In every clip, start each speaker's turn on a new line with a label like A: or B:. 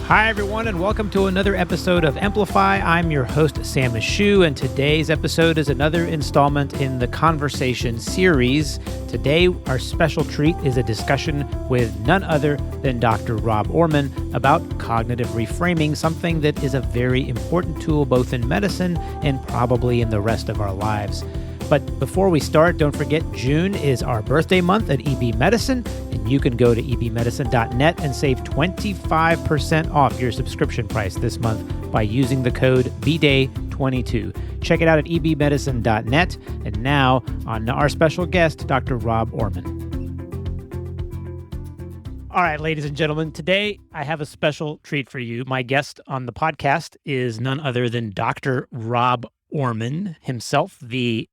A: Hi, everyone, and welcome to another episode of EMplify. I'm your host, Sam Ashoo, and today's episode is another installment in the Conversation series. Today, our special treat is a discussion with none other than Dr. Rob Orman about cognitive reframing, something that is a very important tool both in medicine and probably in the rest of our lives. But before we start, don't forget June is our birthday month at EB Medicine, and you can go to ebmedicine.net and save 25% off your subscription price this month by using the code BDAY22. Check it out at ebmedicine.net. And now on our special guest, Dr. Rob Orman. All right, ladies and gentlemen, today I have a special treat for you. My guest on the podcast is none other than Dr. Rob Orman himself, the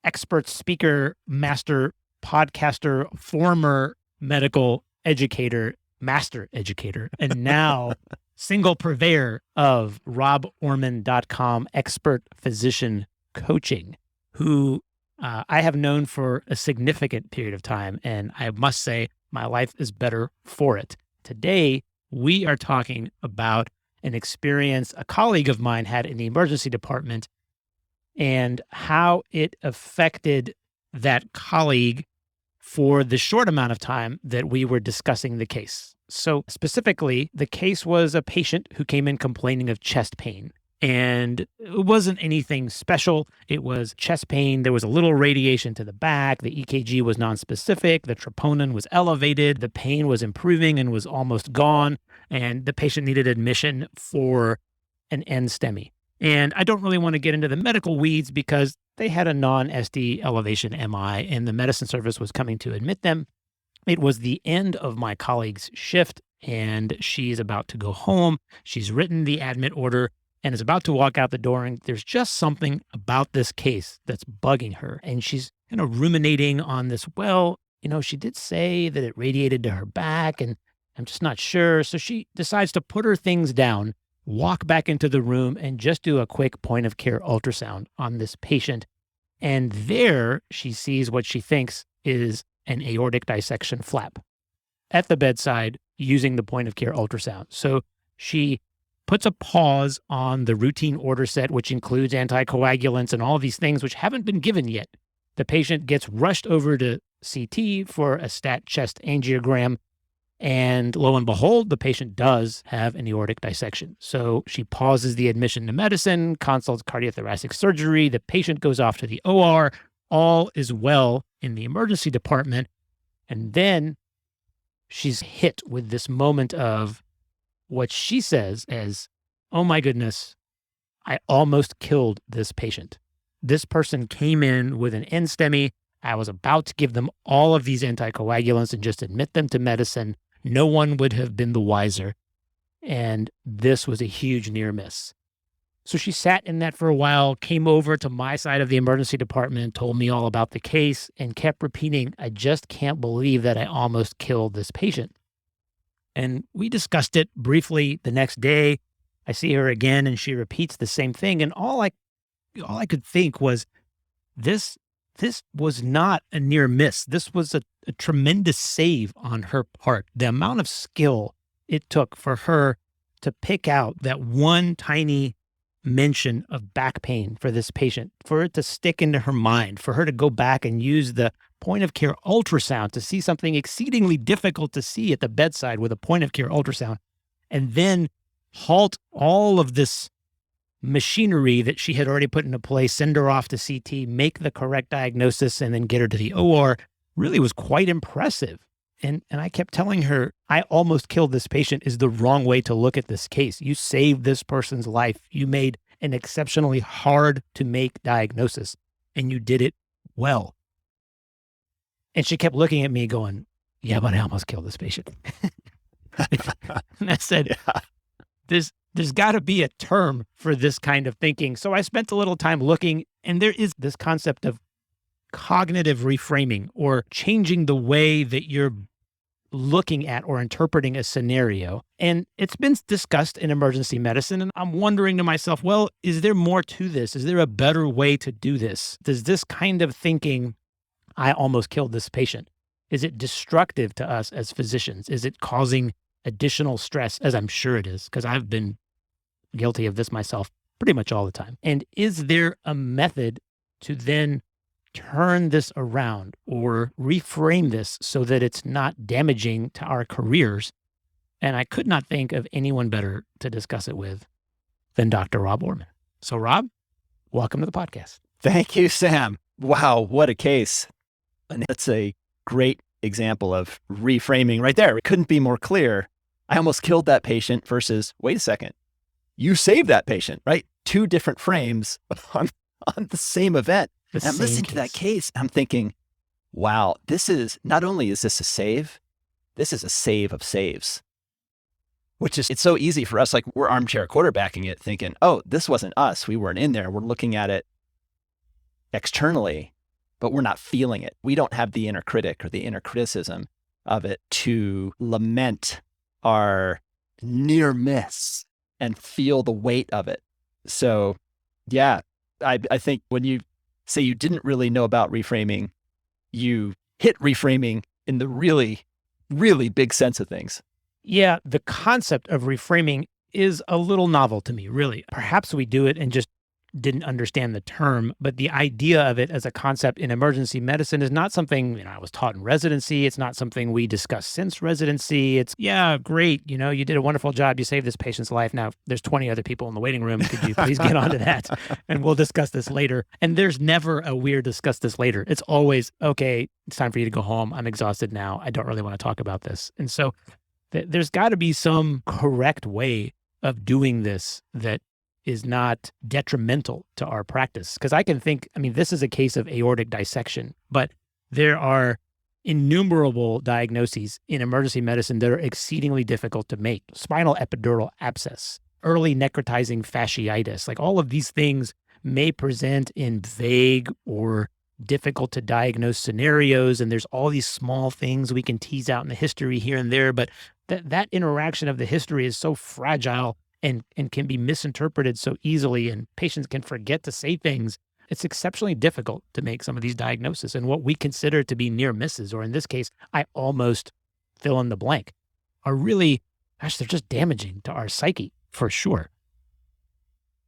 A: expert speaker, master podcaster, former medical educator, master educator, and now single purveyor of roborman.com expert physician coaching, who I have known for a significant period of time. And I must say, my life is better for it. Today, we are talking about an experience a colleague of mine had in the emergency department and how it affected that colleague for the short amount of time that we were discussing the case. So specifically, the case was a patient who came in complaining of chest pain. And it wasn't anything special. It was chest pain. There was a little radiation to the back. The EKG was nonspecific. The troponin was elevated. The pain was improving and was almost gone. And the patient needed admission for an NSTEMI. And I don't really want to get into the medical weeds because they had a non-SD elevation MI and the medicine service was coming to admit them. It was the end of my colleague's shift and she's about to go home. She's written the admit order and is about to walk out the door. And there's just something about this case that's bugging her. And she's kind of ruminating on this. Well, she did say that it radiated to her back and I'm just not sure. So she decides to put her things down, walk back into the room and just do a quick point of care ultrasound on this patient. And there she sees what she thinks is an aortic dissection flap at the bedside using the point of care ultrasound. So she puts a pause on the routine order set, which includes anticoagulants and all these things which haven't been given yet. The patient gets rushed over to CT for a stat chest angiogram. And lo and behold, the patient does have an aortic dissection. So she pauses the admission to medicine, consults cardiothoracic surgery. The patient goes off to the OR. All is well in the emergency department. And then she's hit with this moment of what she says as, oh my goodness, I almost killed this patient. This person came in with an NSTEMI. I was about to give them all of these anticoagulants and just admit them to medicine. No one would have been the wiser. And this was a huge near miss. So she sat in that for a while, came over to my side of the emergency department, told me all about the case, and kept repeating, I just can't believe that I almost killed this patient. And we discussed it briefly the next day. I see her again and she repeats the same thing. And all I could think was, this was not a near miss. This was a tremendous save on her part. The amount of skill it took for her to pick out that one tiny mention of back pain for this patient, for it to stick into her mind, for her to go back and use the point of care ultrasound to see something exceedingly difficult to see at the bedside with a point of care ultrasound, and then halt all of this machinery that she had already put into place, send her off to CT, make the correct diagnosis, and then get her to the OR really was quite impressive. And I kept telling her, I almost killed this patient is the wrong way to look at this case. You saved this person's life. You made an exceptionally hard to make diagnosis and you did it well. And she kept looking at me going, yeah, but I almost killed this patient. And I said, there's got to be a term for this kind of thinking. So I spent a little time looking, and there is this concept of cognitive reframing, or changing the way that you're looking at or interpreting a scenario. And it's been discussed in emergency medicine. And I'm wondering to myself, well, is there more to this? Is there a better way to do this? Does this kind of thinking, I almost killed this patient, is it destructive to us as physicians? Is it causing additional stress, as I'm sure it is, because I've been guilty of this myself pretty much all the time? And is there a method to then turn this around or reframe this so that it's not damaging to our careers? And I could not think of anyone better to discuss it with than Dr. Rob Orman. So, Rob, welcome to the podcast.
B: Thank you, Sam. Wow, what a case. And it's a great example of reframing right there. It couldn't be more clear. I almost killed that patient versus, wait a second, you saved that patient, right? Two different frames on the same event. And I'm listening to that case. I'm thinking, wow, this is, not only is this a save, this is a save of saves. Which is, it's so easy for us, like we're armchair quarterbacking it, thinking, oh, this wasn't us. We weren't in there. We're looking at it externally, but we're not feeling it. We don't have the inner critic or the inner criticism of it to lament our near miss and feel the weight of it. So yeah, I think when you say you didn't really know about reframing, you hit reframing in the really, really big sense of things.
A: Yeah, the concept of reframing is a little novel to me, really. Perhaps we do it and just didn't understand the term, but the idea of it as a concept in emergency medicine is not something, I was taught in residency. It's not something we discussed since residency. It's, yeah, great. You did a wonderful job. You saved this patient's life. Now there's 20 other people in the waiting room. Could you please get onto that? And we'll discuss this later. And there's never a weird discuss this later. It's always, okay, it's time for you to go home. I'm exhausted now. I don't really want to talk about this. And so there's got to be some correct way of doing this that is not detrimental to our practice. Because I can think, this is a case of aortic dissection, but there are innumerable diagnoses in emergency medicine that are exceedingly difficult to make. Spinal epidural abscess, early necrotizing fasciitis, like all of these things may present in vague or difficult to diagnose scenarios. And there's all these small things we can tease out in the history here and there, but that interaction of the history is so fragile and can be misinterpreted so easily, and patients can forget to say things. It's exceptionally difficult to make some of these diagnoses. And what we consider to be near misses, or in this case, I almost fill in the blank, are really, they're just damaging to our psyche for sure.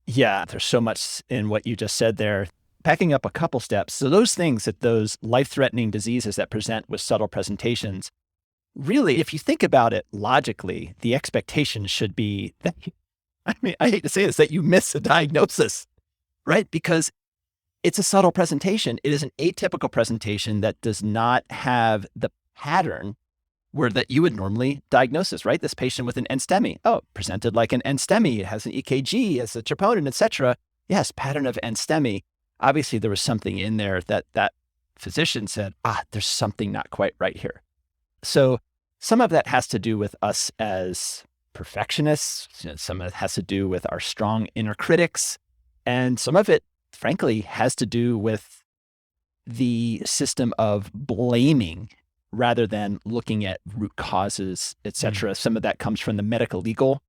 B: Yeah, there's so much in what you just said there. Backing up a couple steps. So those things, that those life-threatening diseases that present with subtle presentations, really, if you think about it logically, the expectation should be that, I hate to say this, that you miss a diagnosis, right? Because it's a subtle presentation. It is an atypical presentation that does not have the pattern that you would normally diagnose this, right? This patient with an NSTEMI, presented like an NSTEMI, it has an EKG, has a troponin, et cetera. Yes, pattern of NSTEMI. Obviously, there was something in there that physician said, there's something not quite right here. So some of that has to do with us as perfectionists. Some of it has to do with our strong inner critics. And some of it, frankly, has to do with the system of blaming rather than looking at root causes, et cetera. Some of that comes from the medical legal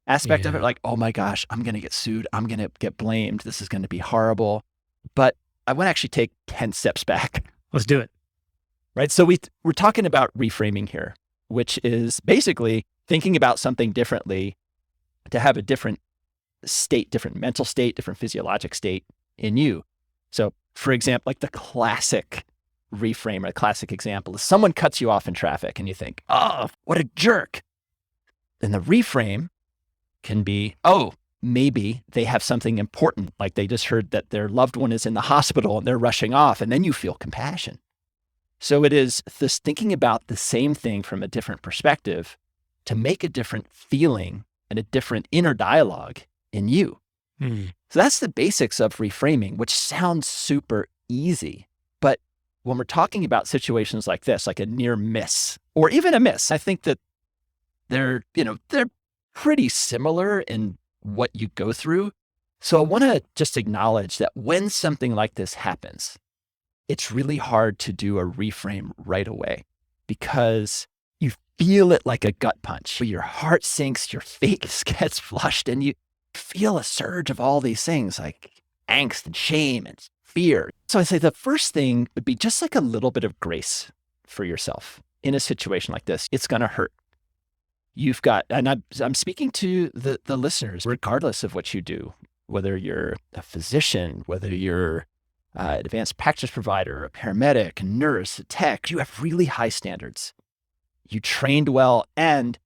B: aspect of it. Like, oh my gosh, I'm going to get sued. I'm going to get blamed. This is going to be horrible. But I want to actually take 10 steps back.
A: Let's do it.
B: Right. So we're talking about reframing here, which is basically thinking about something differently to have a different state, different mental state, different physiologic state in you. So for example, like the classic reframe, or a classic example is someone cuts you off in traffic and you think, oh, what a jerk. Then the reframe can be, maybe they have something important, like they just heard that their loved one is in the hospital and they're rushing off, and then you feel compassion. So it is this thinking about the same thing from a different perspective to make a different feeling and a different inner dialogue in you. So that's the basics of reframing, which sounds super easy. But when we're talking about situations like this, like a near miss or even a miss, I think that they're pretty similar in what you go through. So I want to just acknowledge that when something like this happens, it's really hard to do a reframe right away because you feel it like a gut punch. Your heart sinks, your face gets flushed, and you feel a surge of all these things like angst and shame and fear. So I say the first thing would be just like a little bit of grace for yourself in a situation like this. It's going to hurt. you've got, and I'm speaking to the listeners, regardless of what you do, whether you're a physician, whether you're an advanced practice provider, a paramedic, a nurse, a tech, you have really high standards. You trained well and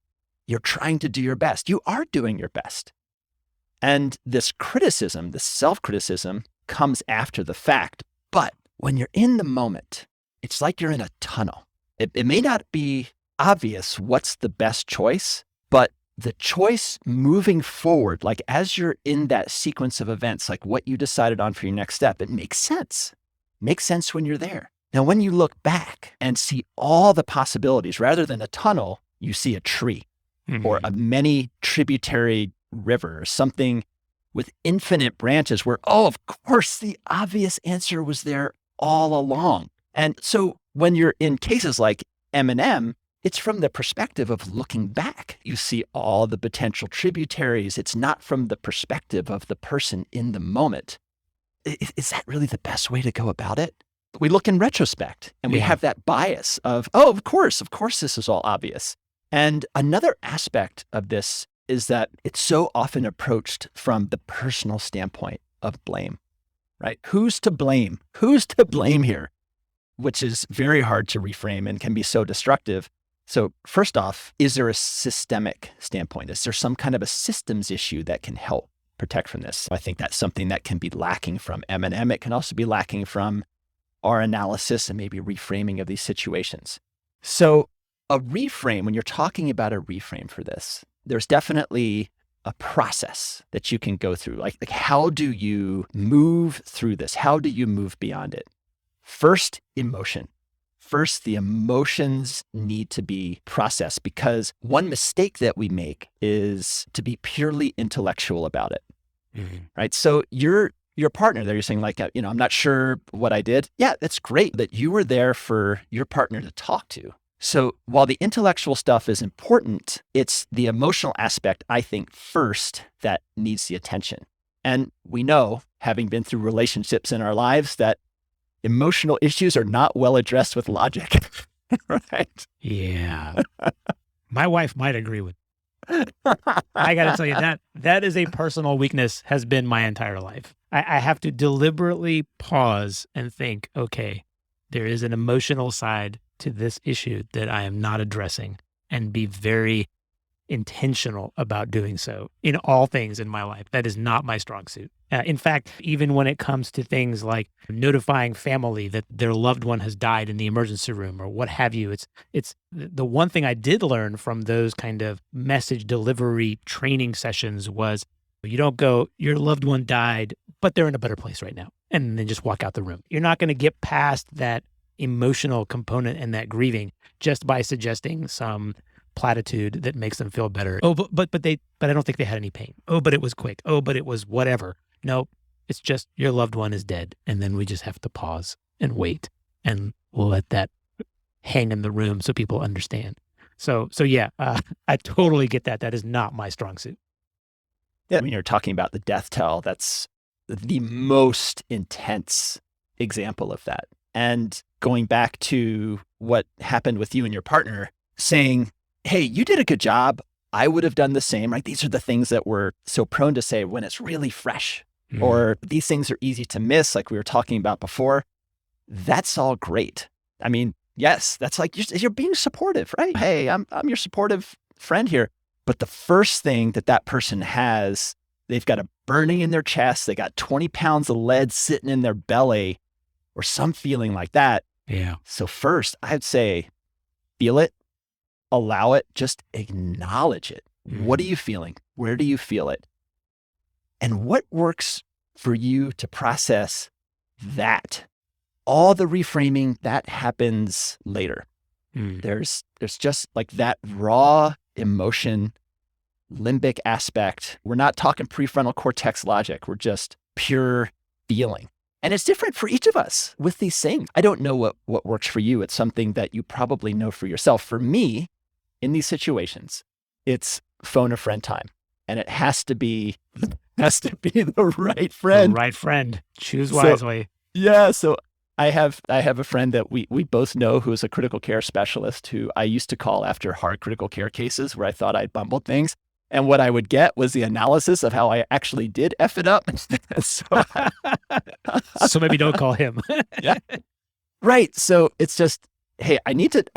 B: you're trying to do your best. You are doing your best. And this criticism, this self-criticism comes after the fact. But when you're in the moment, it's like you're in a tunnel. It may not be obvious what's the best choice, but the choice moving forward, like as you're in that sequence of events, like what you decided on for your next step, it makes sense. It makes sense when you're there. Now, when you look back and see all the possibilities, rather than a tunnel, you see a tree or a many tributary river or something with infinite branches where, oh, of course, the obvious answer was there all along. And so when you're in cases like M&M, it's from the perspective of looking back. You see all the potential tributaries. It's not from the perspective of the person in the moment. Is that really the best way to go about it? We look in retrospect and we have that bias of, oh, of course, this is all obvious. And another aspect of this is that it's so often approached from the personal standpoint of blame, right? Who's to blame? Who's to blame here? Which is very hard to reframe and can be so destructive. So first off, is there a systemic standpoint? Is there some kind of a systems issue that can help protect from this? I think that's something that can be lacking from M&M. It can also be lacking from our analysis and maybe reframing of these situations. So a reframe, when you're talking about a reframe for this, there's definitely a process that you can go through. Like how do you move through this? How do you move beyond it? First, emotion. First, the emotions need to be processed, because one mistake that we make is to be purely intellectual about it, right? So your partner there, you're saying like, I'm not sure what I did. Yeah, that's great that you were there for your partner to talk to. So while the intellectual stuff is important, it's the emotional aspect, I think, first that needs the attention. And we know, having been through relationships in our lives, that emotional issues are not well addressed with logic, right?
A: Yeah. My wife might agree with me. I got to tell you, that is a personal weakness, has been my entire life. I have to deliberately pause and think, okay, there is an emotional side to this issue that I am not addressing, and be very intentional about doing so in all things in my life. That is not my strong suit. In fact, even when it comes to things like notifying family that their loved one has died in the emergency room or what have you, it's the one thing I did learn from those kind of message delivery training sessions was, you don't go, your loved one died, but they're in a better place right now, and then just walk out the room. You're not going to get past that emotional component and that grieving just by suggesting some platitude that makes them feel better. Oh, but I don't think they had any pain. Oh, but it was quick. Oh, but it was whatever. No, it's just your loved one is dead. And then we just have to pause and wait and let that hang in the room so people understand. So yeah, I totally get that. That is not my strong suit.
B: Yeah, when you're talking about the death tell, that's the most intense example of that. And going back to what happened with you and your partner, saying, hey, you did a good job. I would have done the same, right? These are the things that we're so prone to say when it's really fresh, or these things are easy to miss, like we were talking about before. That's all great. I mean, yes, that's like you're being supportive, right? Hey, I'm your supportive friend here. But the first thing that person has, they've got a burning in their chest. They got 20 pounds of lead sitting in their belly, or some feeling like that.
A: Yeah.
B: So first, I'd say, feel it, allow it, just acknowledge it. What are you feeling? Where do you feel it? And what works for you to process that? All the reframing, that happens later. There's just like that raw emotion, limbic aspect. We're not talking prefrontal cortex logic. We're just pure feeling. And it's different for each of us with these things. I don't know what works for you. It's something that you probably know for yourself. For me, in these situations, it's phone a friend time. And it has to be the right friend.
A: The right friend. Choose wisely.
B: So I have a friend that we both know who is a critical care specialist who I used to call after hard critical care cases where I thought I'd bumbled things. And what I would get was the analysis of how I actually did F it up. So,
A: So maybe don't call him.
B: yeah. Right. So it's just, hey, I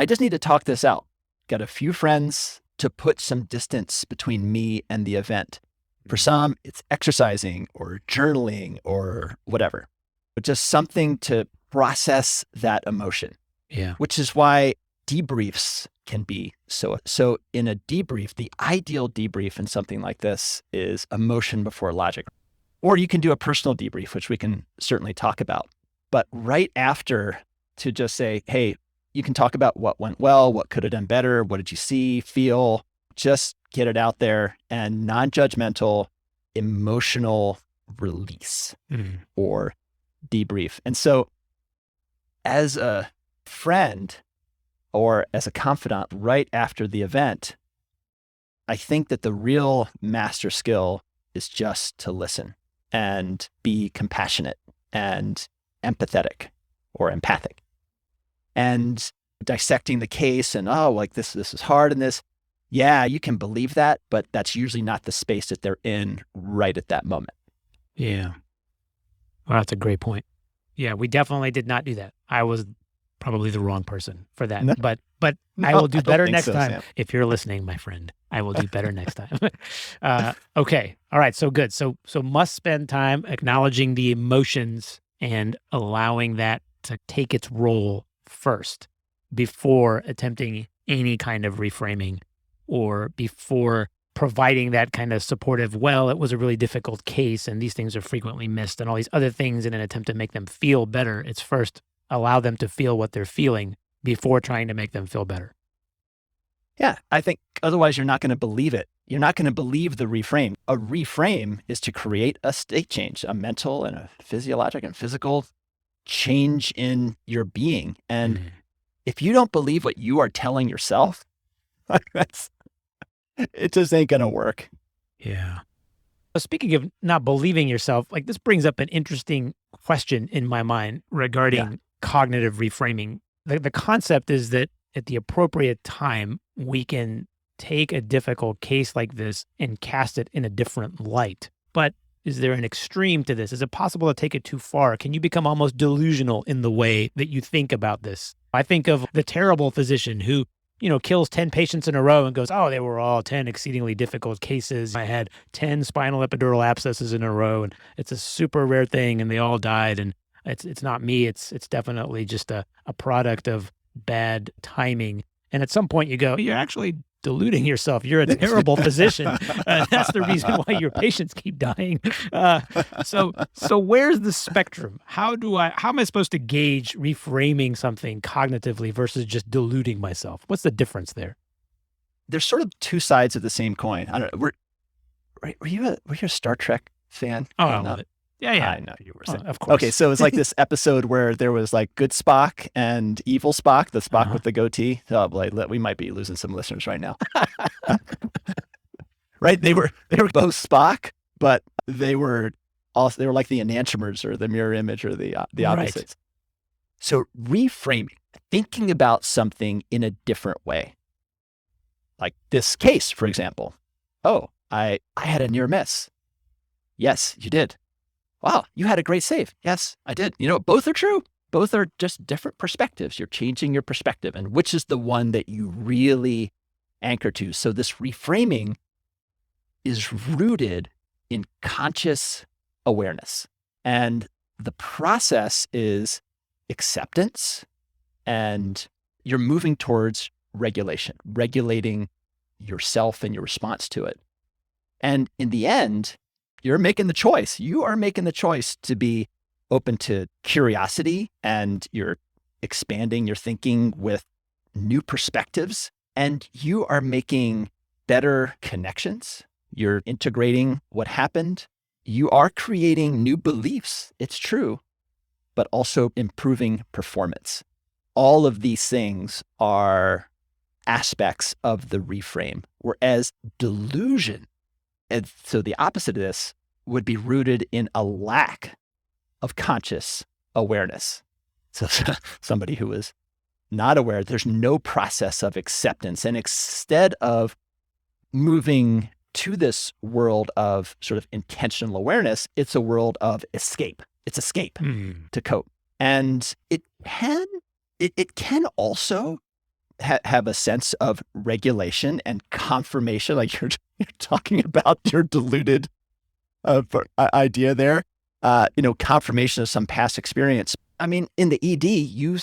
B: just need to talk this out. Got a few friends to put some distance between me and the event. For some, it's exercising or journaling or whatever, but just something to process that emotion.
A: Yeah.
B: Which is why debriefs can be so in a debrief, the ideal debrief in something like this is emotion before logic. Or you can do a personal debrief, which we can certainly talk about. But right after, to just say, hey, you can talk about what went well, what could have done better, what did you see, feel, just get it out there, and non-judgmental emotional release or debrief. And so as a friend or as a confidant right after the event, I think that the real master skill is just to listen and be compassionate and empathetic or empathic and dissecting the case and, oh, like this is hard and this. Yeah, you can believe that, but that's usually not the space that they're in right at that moment.
A: Yeah. Well, that's a great point. Yeah, we definitely did not do that. I was probably the wrong person for that.
B: No.
A: But I will do better next time.
B: Sam.
A: If you're listening, my friend, I will do better next time. Okay. All right. So good. So must spend time acknowledging the emotions and allowing that to take its role first before attempting any kind of reframing or before providing that kind of supportive, well, it was a really difficult case and these things are frequently missed and all these other things in an attempt to make them feel better. It's first allow them to feel what they're feeling before trying to make them feel better.
B: Yeah, I think otherwise you're not going to believe it. You're not going to believe the reframe. A reframe is to create a state change, a mental and a physiologic and physical change in your being. And if you don't believe what you are telling yourself, it just ain't going to work.
A: Yeah. Speaking of not believing yourself, like this brings up an interesting question in my mind regarding cognitive reframing. The concept is that at the appropriate time, we can take a difficult case like this and cast it in a different light. But is there an extreme to this? Is it possible to take it too far? Can you become almost delusional in the way that you think about this? I think of the terrible physician who, kills 10 patients in a row and goes, oh, they were all 10 exceedingly difficult cases. I had 10 spinal epidural abscesses in a row and it's a super rare thing and they all died. And it's not me. It's definitely just a product of bad timing. And at some point you go, you're actually deluding yourself. You're a terrible physician. That's the reason why your patients keep dying. So where's the spectrum? How am I supposed to gauge reframing something cognitively versus just deluding myself? What's the difference there?
B: There's sort of two sides of the same coin. I don't know. Were you a Star Trek fan?
A: Oh, I love it. Yeah.
B: I know you were saying.
A: Of course.
B: Okay, so it's like this episode where there was like good Spock and evil Spock, the Spock with the goatee. Oh boy, we might be losing some listeners right now. Right? They were both Spock, but they were like the enantiomers or the mirror image or the opposites. Right. So reframing, thinking about something in a different way. Like this case, for example. Oh, I had a near miss. Yes, you did. Wow, you had a great save. Yes, I did. Both are true. Both are just different perspectives. You're changing your perspective. And which is the one that you really anchor to? So this reframing is rooted in conscious awareness. And the process is acceptance. And you're moving towards regulation, regulating yourself and your response to it. And in the end, you're making the choice. You are making the choice to be open to curiosity and you're expanding your thinking with new perspectives and you are making better connections. You're integrating what happened. You are creating new beliefs. It's true, but also improving performance. All of these things are aspects of the reframe, whereas delusion, and so the opposite of this would be rooted in a lack of conscious awareness. So somebody who is not aware, there's no process of acceptance. And instead of moving to this world of sort of intentional awareness, it's a world of escape. It's escape to cope. And it can also have a sense of regulation and confirmation, like you're talking about your diluted idea there, confirmation of some past experience. I mean, in the ED, you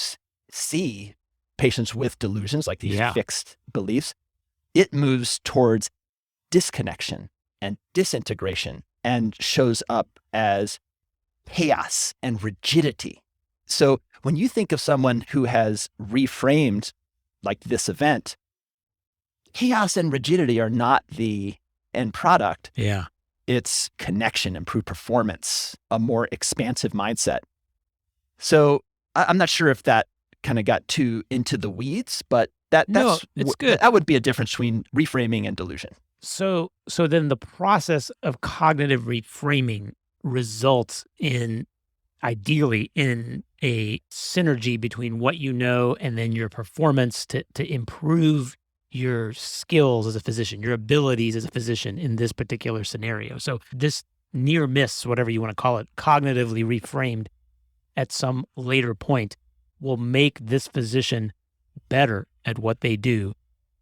B: see patients with delusions, like these fixed beliefs. It moves towards disconnection and disintegration and shows up as chaos and rigidity. So when you think of someone who has reframed like this event, chaos and rigidity are not the end product.
A: Yeah.
B: It's connection, improved performance, a more expansive mindset. So I'm not sure if that kind of got too into the weeds, but that's
A: good.
B: That would be a difference between reframing and delusion.
A: So then the process of cognitive reframing results in, ideally, in a synergy between what you know and then your performance to improve your skills as a physician, your abilities as a physician in this particular scenario. So this near miss, whatever you want to call it, cognitively reframed at some later point will make this physician better at what they do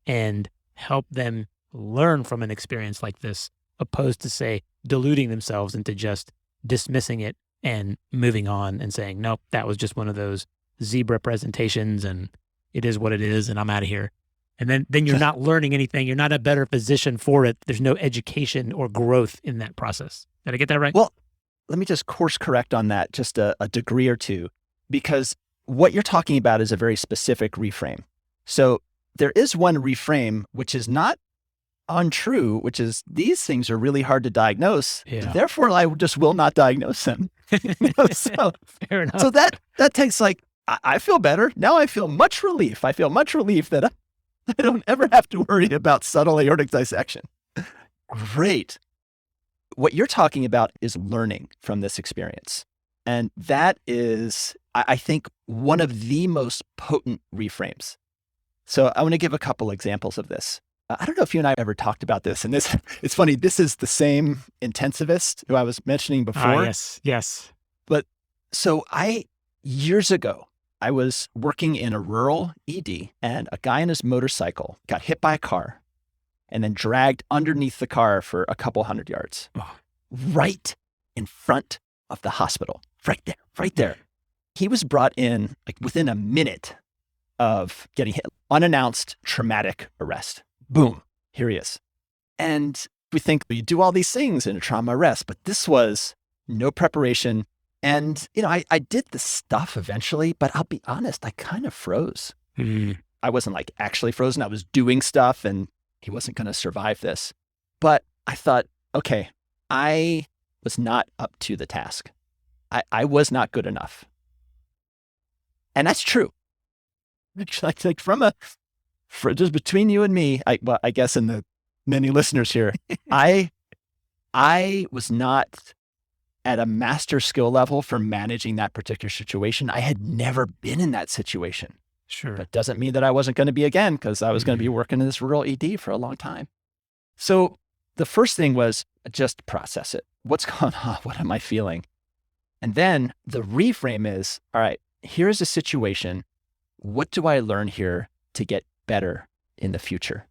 A: and help them learn from an experience like this, opposed to, say, deluding themselves into just dismissing it and moving on and saying, nope, that was just one of those zebra presentations and it is what it is and I'm out of here. And then you're not learning anything. You're not a better physician for it. There's no education or growth in that process. Did I get that right?
B: Well, let me just course correct on that just a degree or two, because what you're talking about is a very specific reframe. So there is one reframe which is not untrue, which is these things are really hard to diagnose.
A: Yeah.
B: Therefore, I just will not diagnose them. So,
A: fair enough.
B: So that takes like, I feel better. Now I feel much relief. I feel much relief that I don't ever have to worry about subtle aortic dissection. Great. What you're talking about is learning from this experience. And that is, I think, one of the most potent reframes. So I want to give a couple examples of this. I don't know if you and I ever talked about this. And this, it's funny, this is the same intensivist who I was mentioning before.
A: Yes.
B: But so years ago, I was working in a rural ED and a guy on his motorcycle got hit by a car and then dragged underneath the car for a couple 100 yards, right in front of the hospital, right there. He was brought in like within a minute of getting hit, unannounced traumatic arrest. Boom, here he is. And we think you do all these things in a trauma arrest, but this was no preparation. And, I did the stuff eventually, but I'll be honest, I kind of froze. I wasn't like actually frozen. I was doing stuff and he wasn't going to survive this. But I thought, okay, I was not up to the task. I was not good enough. And that's true. Like just between you and me, I guess in the many listeners here, I was not at a master skill level for managing that particular situation. I had never been in that situation.
A: Sure.
B: That doesn't mean that I wasn't going to be again, because I was going to be working in this rural ED for a long time. So the first thing was just process it. What's going on? What am I feeling? And then the reframe is, all right, here's a situation. What do I learn here to get better in the future?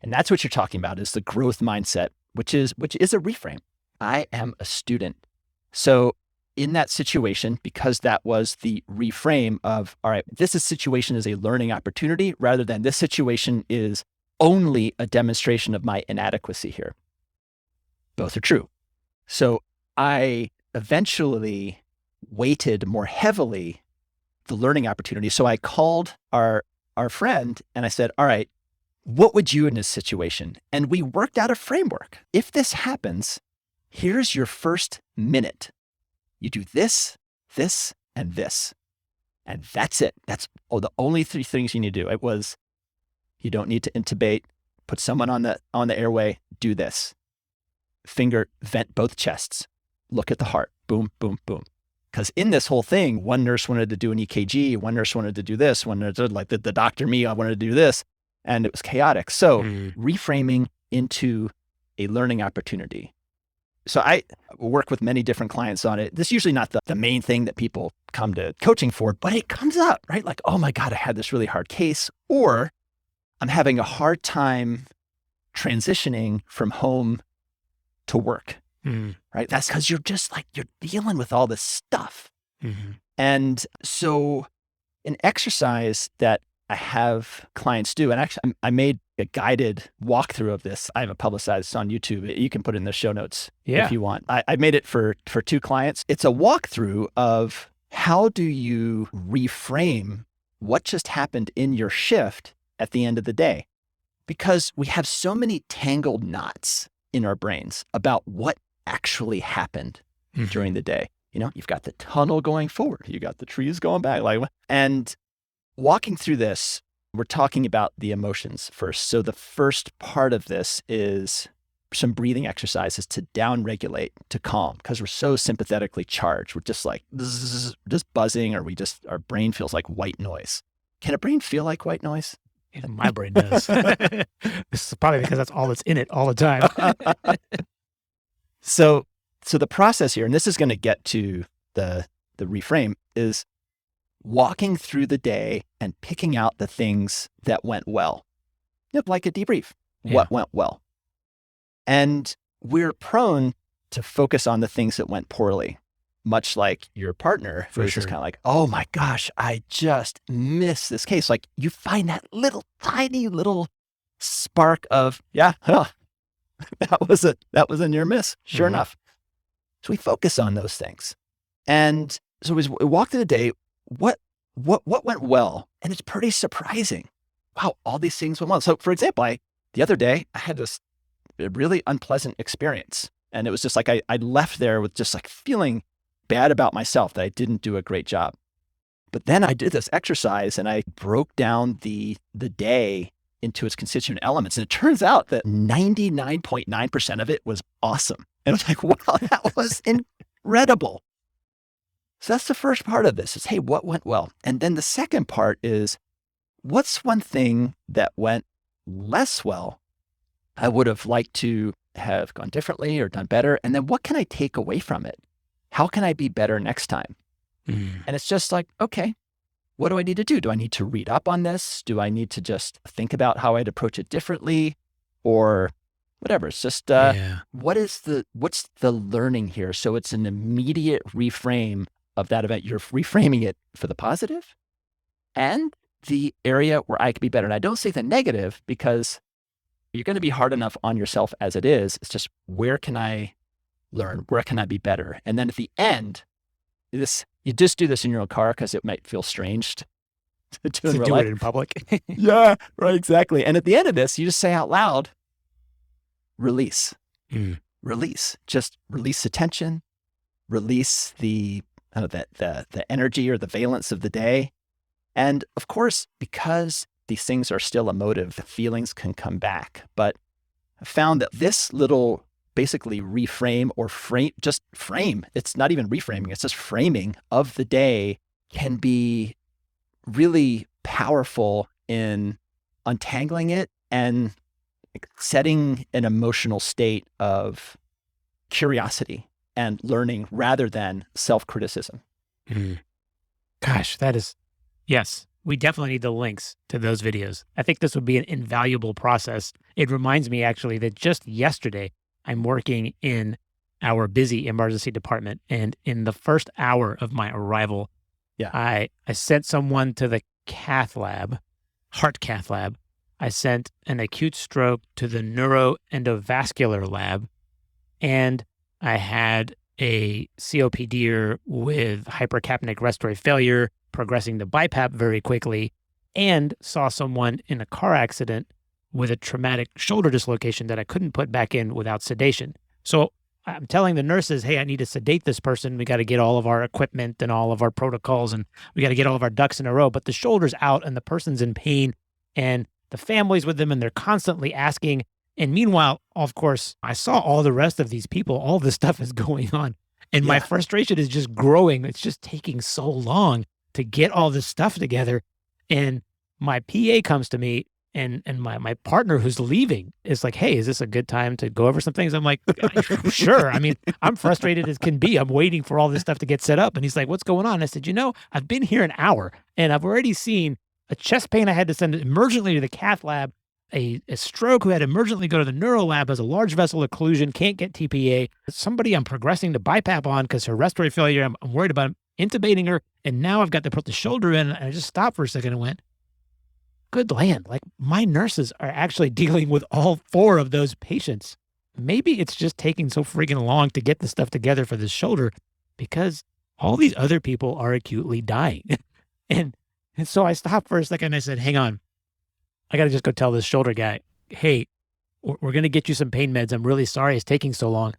B: And that's what you're talking about, is the growth mindset, which is a reframe. I am a student. So in that situation, because that was the reframe of, all right, this situation is a learning opportunity rather than this situation is only a demonstration of my inadequacy here. Both are true. So I eventually weighted more heavily the learning opportunity. So I called our friend and I said, all right, what would you in this situation? And we worked out a framework. If this happens, here's your first minute. You do this, this, and this. And that's it. That's the only three things you need to do. It was, you don't need to intubate, put someone on the airway, do this. Finger, vent both chests. Look at the heart. Boom, boom, boom. Because in this whole thing, one nurse wanted to do an EKG, one nurse wanted to do this, one nurse, like the doctor me, I wanted to do this. And it was chaotic. So reframing into a learning opportunity. So I work with many different clients on it. This is usually not the main thing that people come to coaching for, but it comes up, right? Like, oh my God, I had this really hard case, or I'm having a hard time transitioning from home to work, right? That's because you're just like, you're dealing with all this stuff. And so an exercise that I have clients do, and actually I made a guided walkthrough of this. I haven't publicized this on YouTube. You can put it in the show notes if you want. I made it for 2 clients. It's a walkthrough of how do you reframe what just happened in your shift at the end of the day? Because we have so many tangled knots in our brains about what actually happened during the day. You know, you've got the tunnel going forward, you got the trees going back, and walking through this, we're talking about the emotions first. So the first part of this is some breathing exercises to down-regulate, to calm, because we're so sympathetically charged. We're just like, just buzzing, or our brain feels like white noise. Can a brain feel like white noise?
A: Yeah, my brain does. This is probably because that's all that's in it all the time.
B: So the process here, and this is going to get to the reframe, is walking through the day and picking out the things that went well. Like a debrief. What went well? And we're prone to focus on the things that went poorly, much like your partner, who's just kind of like, oh my gosh, I just missed this case. Like, you find that little tiny little spark of, that was a near miss, sure enough. So we focus on those things. And so as we walk through the day, what went well? And it's pretty surprising. Wow, all these things went well. So for example, the other day, I had this really unpleasant experience. And it was just like, I left there with just like feeling bad about myself that I didn't do a great job. But then I did this exercise and I broke down the day into its constituent elements. And it turns out that 99.9% of it was awesome. And I was like, wow, that was incredible. So that's the first part of this is, hey, what went well? And then the second part is, what's one thing that went less well I would have liked to have gone differently or done better? And then what can I take away from it? How can I be better next time? And it's just like, okay, what do I need to do? Do I need to read up on this? Do I need to just think about how I'd approach it differently, or whatever? It's just, what's the learning here? So it's an immediate reframe of that event. You're reframing it for the positive and the area where I could be better. And I don't say the negative because you're going to be hard enough on yourself as it is. It's just, where can I learn? Where can I be better? And then at the end, you just do this in your own car because it might feel strange to do
A: it in public.
B: Yeah, right, exactly. And at the end of this, you just say out loud, release. Release. Just release the tension, release the energy or the valence of the day. And of course, because these things are still emotive, the feelings can come back. But I found that this little basically reframe or frame, it's not even reframing, it's just framing of the day, can be really powerful in untangling it and setting an emotional state of curiosity and learning rather than self-criticism.
A: Gosh, yes, we definitely need the links to those videos. I think this would be an invaluable process. It reminds me actually that just yesterday, I'm working in our busy emergency department. And in the first hour of my arrival, I sent someone to the heart cath lab. I sent an acute stroke to the neuroendovascular lab. And I had a COPDer with hypercapnic respiratory failure progressing to BiPAP very quickly, and saw someone in a car accident with a traumatic shoulder dislocation that I couldn't put back in without sedation. So I'm telling the nurses, hey, I need to sedate this person. We got to get all of our equipment and all of our protocols, and we got to get all of our ducks in a row. But the shoulder's out and the person's in pain and the family's with them and they're constantly asking. And meanwhile, of course, I saw all the rest of these people, all this stuff is going on. And my
B: Yeah.
A: frustration is just growing. It's just taking so long to get all this stuff together. And my PA comes to me and my partner who's leaving is like, "Hey, is this a good time to go over some things?" I'm like, "Sure." I mean, I'm frustrated as can be. I'm waiting for all this stuff to get set up. And he's like, "What's going on?" I said, I've been here an hour and I've already seen a chest pain I had to send emergently to the cath lab, a stroke who had to emergently go to the neuro lab, has a large vessel occlusion, can't get TPA. Somebody I'm progressing to BiPAP on because her respiratory failure. I'm worried about intubating her. And now I've got to put the shoulder in. And I just stopped for a second and went, good land. Like my nurses are actually dealing with all 4 of those patients. Maybe it's just taking so freaking long to get the stuff together for this shoulder because all these other people are acutely dying. and so I stopped for a second and I said, hang on, I got to just go tell this shoulder guy, hey, we're going to get you some pain meds. I'm really sorry it's taking so long.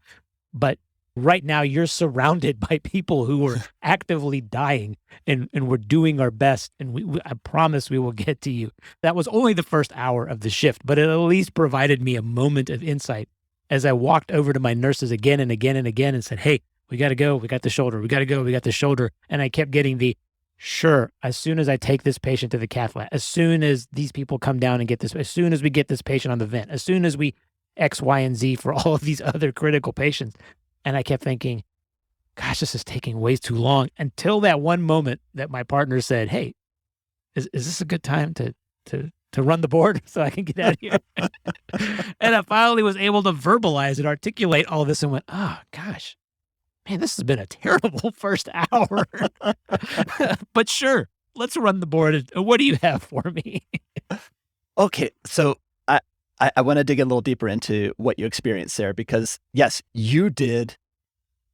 A: But right now you're surrounded by people who are actively dying and we're doing our best. And I promise we will get to you. That was only the first hour of the shift, but it at least provided me a moment of insight as I walked over to my nurses again and again and again and said, hey, we got to go. We got the shoulder. We got to go. We got the shoulder. And I kept getting the, sure, as soon as I take this patient to the cath lab, as soon as these people come down and get this, as soon as we get this patient on the vent, as soon as we X, Y, and Z for all of these other critical patients. And I kept thinking, gosh, this is taking way too long until that one moment that my partner said, hey, is this a good time to run the board so I can get out of here? And I finally was able to verbalize and articulate all this and went, oh, gosh, man, this has been a terrible first hour. But sure, let's run the board. What do you have for me?
B: Okay, so I want to dig a little deeper into what you experienced there because, yes, you did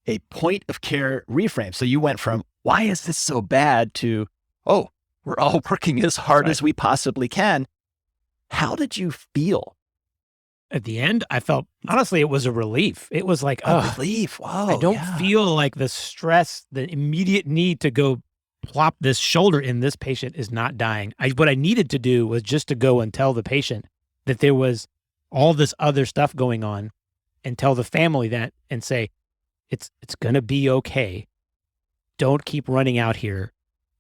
B: a point of care reframe. So you went from, why is this so bad to, oh, we're all working as hard as we possibly can. How did you feel?
A: At the end, I felt, honestly, it was a relief. It was like,
B: relief. Wow.
A: I don't feel like the stress, the immediate need to go plop this shoulder in this patient is not dying. What I needed to do was just to go and tell the patient that there was all this other stuff going on and tell the family that and say, it's going to be okay. Don't keep running out here.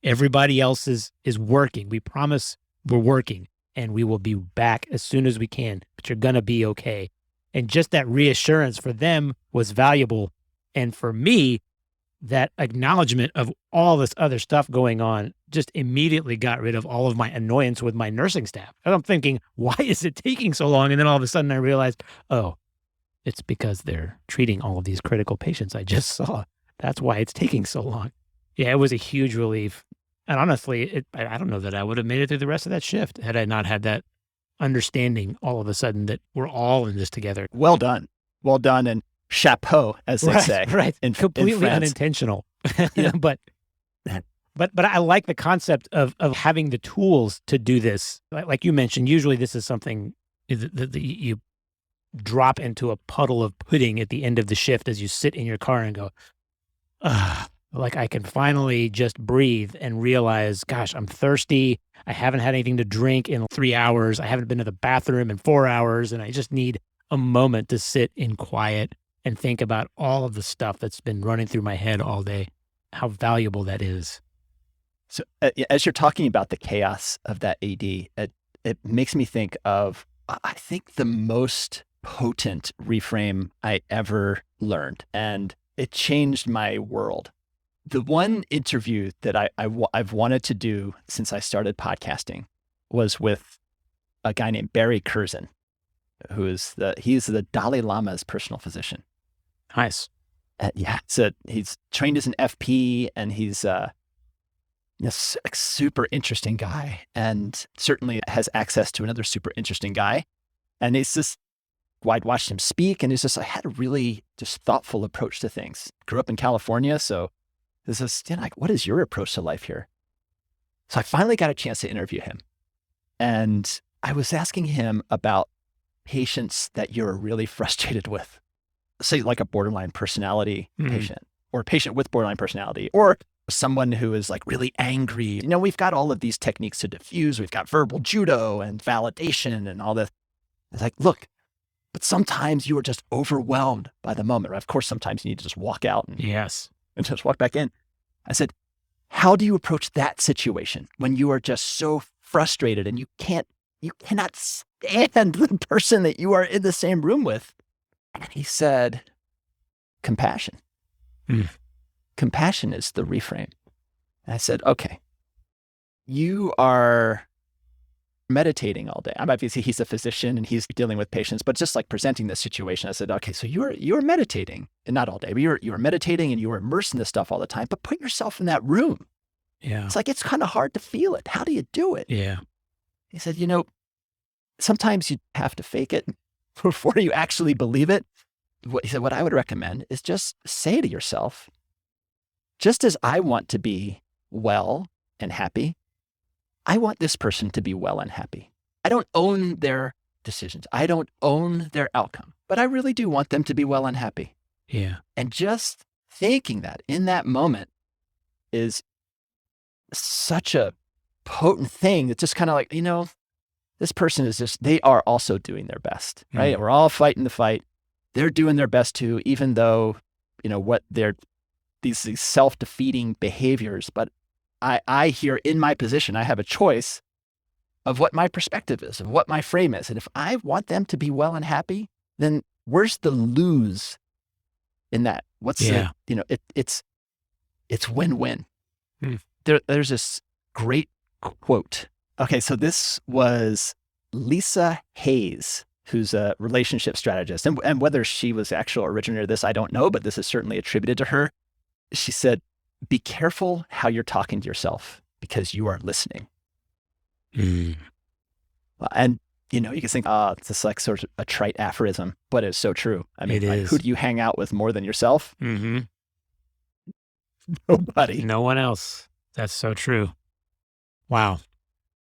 A: Everybody else is working. We promise we're working and we will be back as soon as we can, but you're going to be okay. And just that reassurance for them was valuable. And for me, that acknowledgement of all this other stuff going on just immediately got rid of all of my annoyance with my nursing staff. And I'm thinking, why is it taking so long? And then all of a sudden I realized, oh, it's because they're treating all of these critical patients I just saw. That's why it's taking so long. Yeah, it was a huge relief. And honestly, I don't know that I would have made it through the rest of that shift had I not had that understanding all of a sudden that we're all in this together.
B: Well done. Well done. And chapeau, as they say.
A: Right. Completely unintentional. Yeah. But I like the concept of having the tools to do this. Like you mentioned, usually this is something that you drop into a puddle of pudding at the end of the shift as you sit in your car and go, like I can finally just breathe and realize, gosh, I'm thirsty. I haven't had anything to drink in 3 hours. I haven't been to the bathroom in 4 hours. And I just need a moment to sit in quiet and think about all of the stuff that's been running through my head all day, how valuable that is.
B: So as you're talking about the chaos of that AD, it makes me think of, I think, the most potent reframe I ever learned, and it changed my world. The one interview that I've wanted to do since I started podcasting was with a guy named Barry Curzon, he's the Dalai Lama's personal physician.
A: Nice.
B: So he's trained as an FP, and he's a super interesting guy, and certainly has access to another super interesting guy. And it's just, I'd watched him speak, and I had a really just thoughtful approach to things. Grew up in California, so this is like, what is your approach to life here? So I finally got a chance to interview him, and I was asking him about patients that you're really frustrated with. Say like a borderline personality patient, or a patient with borderline personality, or someone who is like really angry. We've got all of these techniques to diffuse. We've got verbal judo and validation and all this. It's like, look, But sometimes you are just overwhelmed by the moment. Right? Of course, sometimes you need to just walk out and just walk back in. I said, how do you approach that situation when you are just so frustrated and you cannot stand the person that you are in the same room with? And he said, compassion. Compassion is the reframe. And I said, okay, you are meditating all day. Obviously, he's a physician and he's dealing with patients, but just like presenting this situation, I said, okay, so you're meditating, and not all day, but you're meditating and you're immersed in this stuff all the time, but put yourself in that room.
A: Yeah.
B: It's like, it's kind of hard to feel it. How do you do it?
A: Yeah.
B: He said, sometimes you have to fake it before you actually believe it. He said, what I would recommend is just say to yourself, just as I want to be well and happy, I want this person to be well and happy. I don't own their decisions. I don't own their outcome, but I really do want them to be well and happy.
A: Yeah.
B: And just thinking that in that moment is such a potent thing. It's just kind of like, this person is they are also doing their best, right? We're all fighting the fight. They're doing their best too, even though, what they're, these self-defeating behaviors. But I here in my position, I have a choice of what my perspective is, of what my frame is. And if I want them to be well and happy, then where's the lose in that? It's win-win. There's this great quote. Okay, so this was Lisa Hayes, who's a relationship strategist. And whether she was the actual originator of this, I don't know, but this is certainly attributed to her. She said, be careful how you're talking to yourself because you are listening. And, you can think, it's just like sort of a trite aphorism, but it's so true. I mean, who do you hang out with more than yourself? Nobody.
A: No one else. That's so true. Wow.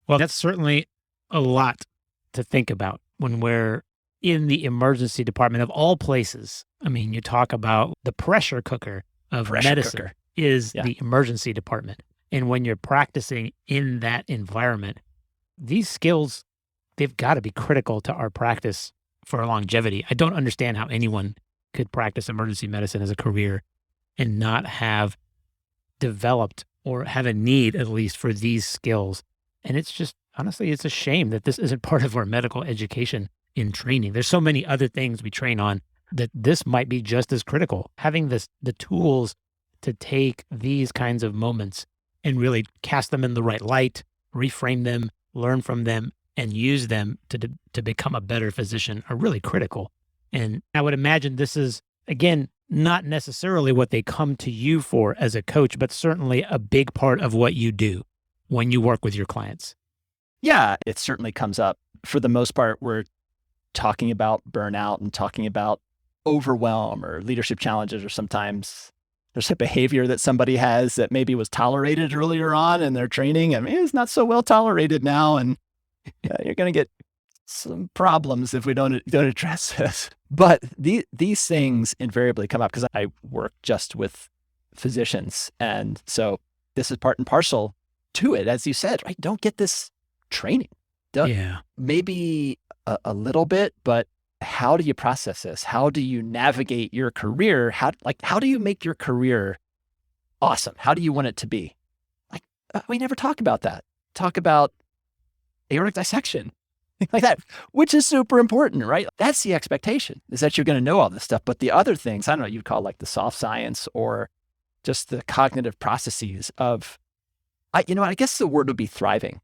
A: Well, that's certainly a lot to think about when we're in the emergency department of all places. I mean, you talk about the pressure cooker of medicine is the emergency department. And when you're practicing in that environment, these skills, they've got to be critical to our practice for longevity. I don't understand how anyone could practice emergency medicine as a career and not have developed or have a need, at least, for these skills. And it's just, honestly, it's a shame that this isn't part of our medical education in training. There's so many other things we train on that this might be just as critical. Having the tools to take these kinds of moments and really cast them in the right light, reframe them, learn from them, and use them to become a better physician are really critical. And I would imagine this is, again, not necessarily what they come to you for as a coach, but certainly a big part of what you do when you work with your clients.
B: Yeah, it certainly comes up. For the most part, we're talking about burnout and talking about overwhelm or leadership challenges, or sometimes there's a behavior that somebody has that maybe was tolerated earlier on in their training. I mean, it's not so well tolerated now, and you're going to get some problems if we don't address this. But these things invariably come up because I work just with physicians. And so this is part and parcel to it, as you said, right? Don't get this training. Maybe a little bit, but how do you process this? How do you navigate your career? How do you make your career awesome? How do you want it to be? We never talk about that. Talk about aortic dissection, like that, which is super important, right? That's the expectation, is that you're going to know all this stuff. But the other things, I don't know, you'd call like the soft science or just the cognitive processes of, I guess the word would be thriving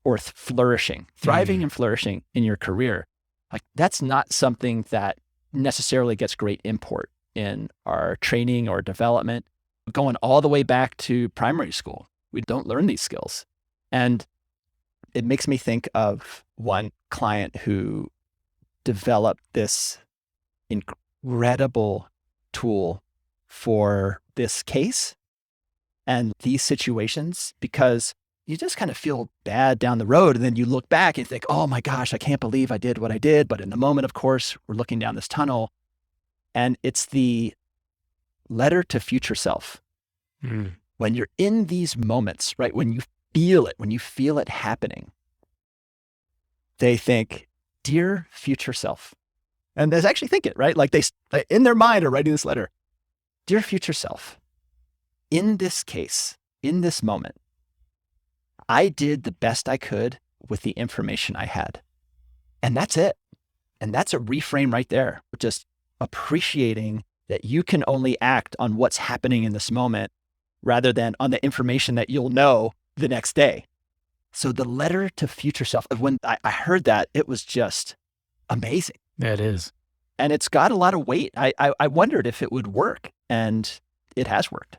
B: or flourishing, thriving and flourishing in your career. Like, that's not something that necessarily gets great import in our training or development. Going all the way back to primary school, we don't learn these skills. And it makes me think of one client who developed this incredible tool for this case and these situations, because you just kind of feel bad down the road. And then you look back and think, oh my gosh, I can't believe I did what I did. But in the moment, of course, we're looking down this tunnel, and it's the letter to future self. When you're in these moments, right? When you feel it happening, they think, dear future self. And they actually think it, right? Like they, in their mind, are writing this letter. Dear future self, in this case, in this moment, I did the best I could with the information I had. And that's it. And that's a reframe right there. Just appreciating that you can only act on what's happening in this moment rather than on the information that you'll know the next day. So the letter to future self, when I heard that, it was just amazing.
A: That is.
B: And it's got a lot of weight. I wondered if it would work, and it has worked.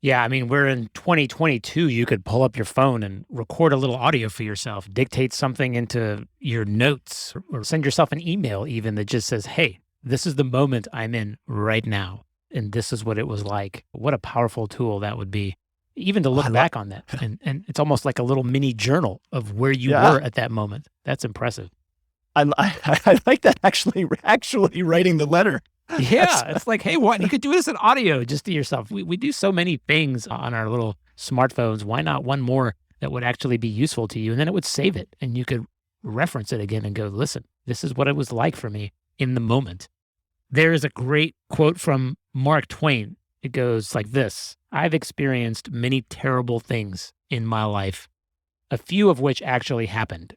A: Yeah, I mean, we're in 2022. You could pull up your phone and record a little audio for yourself, dictate something into your notes, or send yourself an email even that just says, hey, this is the moment I'm in right now, and this is what it was like. What a powerful tool that would be, even to look back on that. And it's almost like a little mini journal of where you were at that moment. That's impressive.
B: I like that, actually writing the letter.
A: Yeah, it's like, hey, what? You could do this in audio just to yourself. We do so many things on our little smartphones. Why not one more that would actually be useful to you? And then it would save it, and you could reference it again and go, listen, this is what it was like for me in the moment. There is a great quote from Mark Twain. It goes like this: I've experienced many terrible things in my life, a few of which actually happened,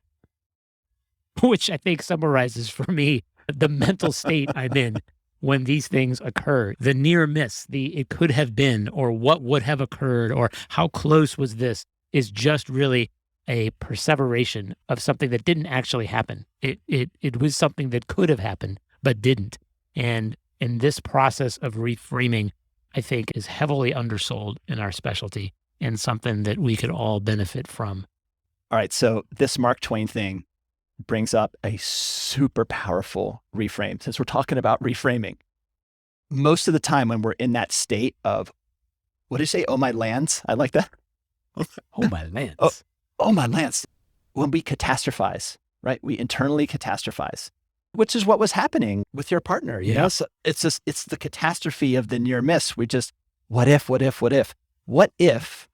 A: which I think summarizes for me the mental state I'm in when these things occur. The near miss, the it could have been, or what would have occurred, or how close was this, is just really a perseveration of something that didn't actually happen. It was something that could have happened, but didn't. And in this process of reframing, I think is heavily undersold in our specialty and something that we could all benefit from.
B: All right. So this Mark Twain thing brings up a super powerful reframe. Since we're talking about reframing, most of the time when we're in that state of, what did you say? Oh, my lands. I like that.
A: Oh, my lands.
B: Oh, my lands. When we catastrophize, right? We internally catastrophize, which is what was happening with your partner. You know, so it's the catastrophe of the near miss. We just, what if? What if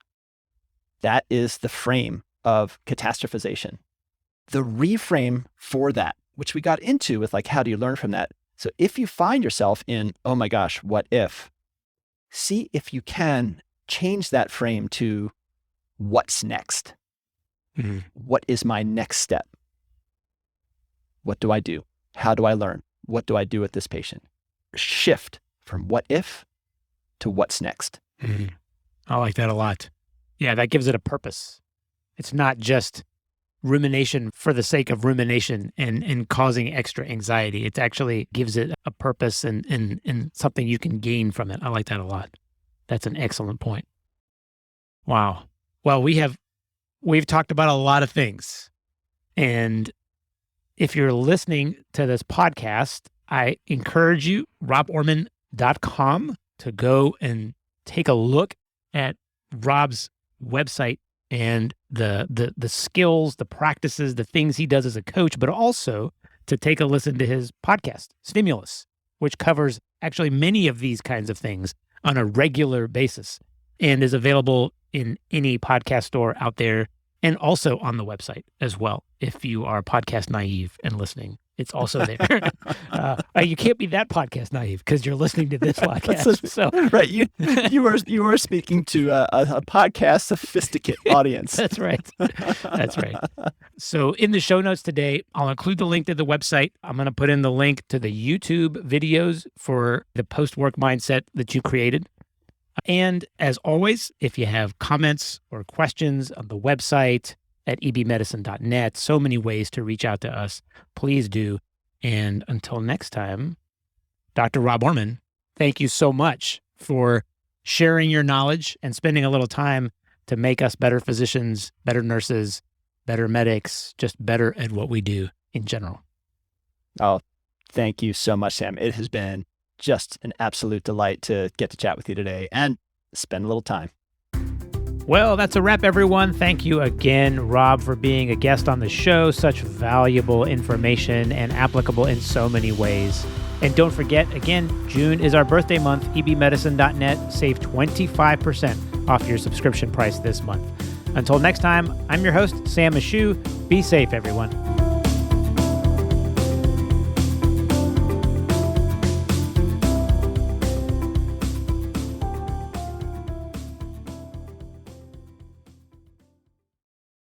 B: that is the frame of catastrophization? The reframe for that, which we got into with like, how do you learn from that? So if you find yourself in, oh my gosh, what if? See if you can change that frame to what's next? Mm-hmm. What is my next step? What do I do? How do I learn? What do I do with this patient? Shift from what if to what's next.
A: Mm-hmm. I like that a lot. Yeah, that gives it a purpose. It's not just rumination for the sake of rumination and causing extra anxiety. It actually gives it a purpose and something you can gain from it. I like that a lot. That's an excellent point. Wow. Well, we've talked about a lot of things. And if you're listening to this podcast, I encourage you, roborman.com, to go and take a look at Rob's website and the skills, the practices, the things he does as a coach, but also to take a listen to his podcast, Stimulus, which covers actually many of these kinds of things on a regular basis and is available in any podcast store out there and also on the website as well. If you are podcast naive and listening, it's also there. You can't be that podcast naive because you're listening to this podcast. So
B: right, you are speaking to a podcast sophisticate audience.
A: That's right. That's right. So in the show notes today, I'll include the link to the website. I'm going to put in the link to the YouTube videos for the post-work mindset that you created. And as always, if you have comments or questions on the website at ebmedicine.net, so many ways to reach out to us, please do. And until next time, Dr. Rob Orman, thank you so much for sharing your knowledge and spending a little time to make us better physicians, better nurses, better medics, just better at what we do in general.
B: Oh, thank you so much, Sam. It has been just an absolute delight to get to chat with you today and spend a little time.
A: Well, that's a wrap, everyone. Thank you again, Rob, for being a guest on the show. Such valuable information and applicable in so many ways. And don't forget, again, June is our birthday month. ebmedicine.net. Save 25% off your subscription price this month. Until next time, I'm your host, Sam Ashoo. Be safe, everyone.